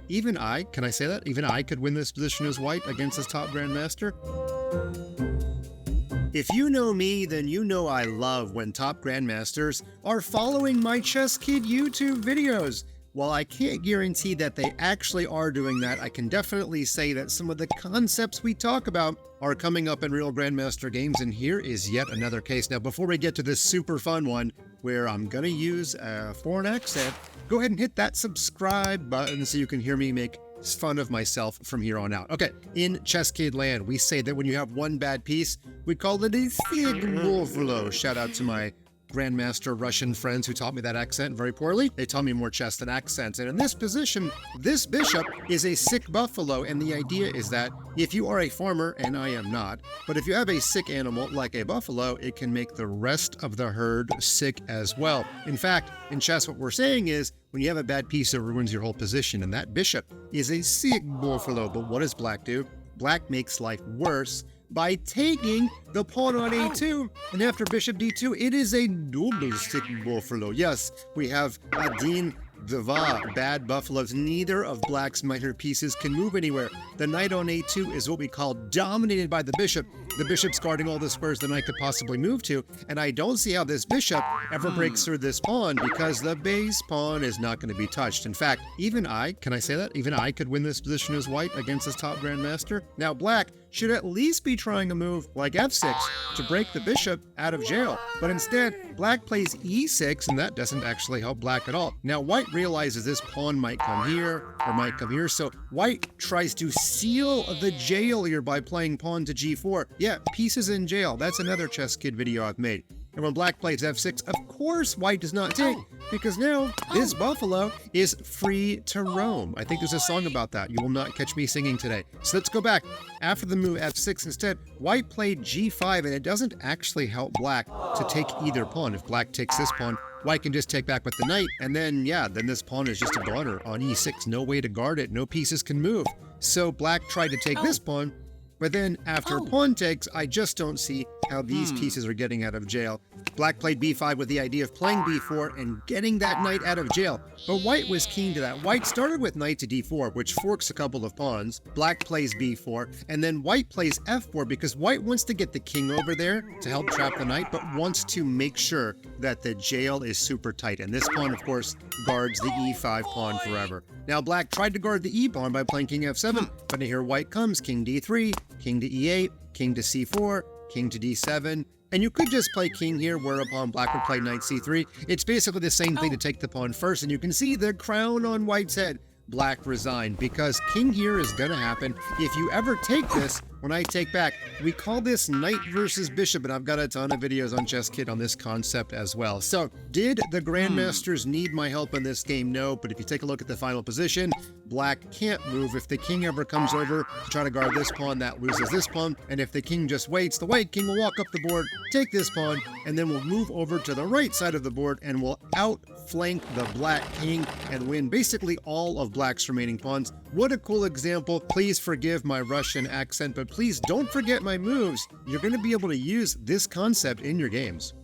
even I, can I say that? Even I could win this position as white against this top grandmaster. If you know me, then you know I love when top grandmasters are following my ChessKid YouTube videos. While I can't guarantee that they actually are doing that, I can definitely say that some of the concepts we talk about are coming up in real grandmaster games, and here is yet another case. Now, before we get to this super fun one, where I'm gonna use a foreign accent, go ahead and hit that subscribe button so you can hear me make fun of myself from here on out. Okay, in ChessKid land, we say that when you have one bad piece, we call it a sieg. Shout out to my grandmaster Russian friends who taught me that accent very poorly. They taught me more chess than accents. And in this position, this bishop is a sick buffalo. And the idea is that if you are a farmer, and I am not, but if you have a sick animal like a buffalo, it can make the rest of the herd sick as well. In fact, in chess, what we're saying is when you have a bad piece, it ruins your whole position. And that bishop is a sick buffalo. But what does black do? Black makes life worse by taking the pawn on a2, and after bishop d2, it is a double sick buffalo. Yes, we have Adin Deva, bad buffaloes. Neither of black's minor pieces can move anywhere. The knight on a2 is what we call dominated by the bishop. The bishop's guarding all the squares the knight could possibly move to, and I don't see how this bishop ever breaks through this pawn because the base pawn is not going to be touched. In fact, even I, can I say that? Even I could win this position as white against this top grandmaster. Now, black should at least be trying a move like f6 to break the bishop out of jail. But instead, black plays e6, and that doesn't actually help black at all. Now, white realizes this pawn might come here or might come here, so white tries to seal the jail here by playing pawn to g4. Yeah, pieces in jail. That's another ChessKid video I've made. And when black plays f6, of course white does not take, because now this buffalo is free to roam. I think there's a song about that. You will not catch me singing today. So let's go back. After the move f6 instead, white played g5, and it doesn't actually help black to take either pawn. If black takes this pawn, white can just take back with the knight, and then, yeah, then this pawn is just a goner on e6. No way to guard it. No pieces can move. So black tried to take this pawn, but then after pawn takes, I just don't see how these pieces are getting out of jail. Black played b5 with the idea of playing b4 and getting that knight out of jail. But white was keen to that. White started with knight to d4, which forks a couple of pawns. Black plays b4, and then white plays f4 because white wants to get the king over there to help trap the knight, but wants to make sure that the jail is super tight. And this pawn, of course, guards the e5 pawn forever. Now, black tried to guard the e pawn by playing king f7, but here white comes, king d3, king to e8, king to c4, king to d7, and you could just play king here, whereupon black would play knight c3. It's basically the same thing to take the pawn first, and you can see the crown on white's head. Black resigned, because king here is gonna happen. If you ever take this, when I take back, we call this knight versus bishop, and I've got a ton of videos on ChessKid on this concept as well. So, did the grandmasters need my help in this game? No, but if you take a look at the final position, black can't move. If the king ever comes over to try to guard this pawn, that loses this pawn, and if the king just waits, the white king will walk up the board, take this pawn, and then we'll move over to the right side of the board, and we'll outflank the black king and win basically all of black's remaining pawns. What a cool example. Please forgive my Russian accent, but please don't forget my moves. You're going to be able to use this concept in your games.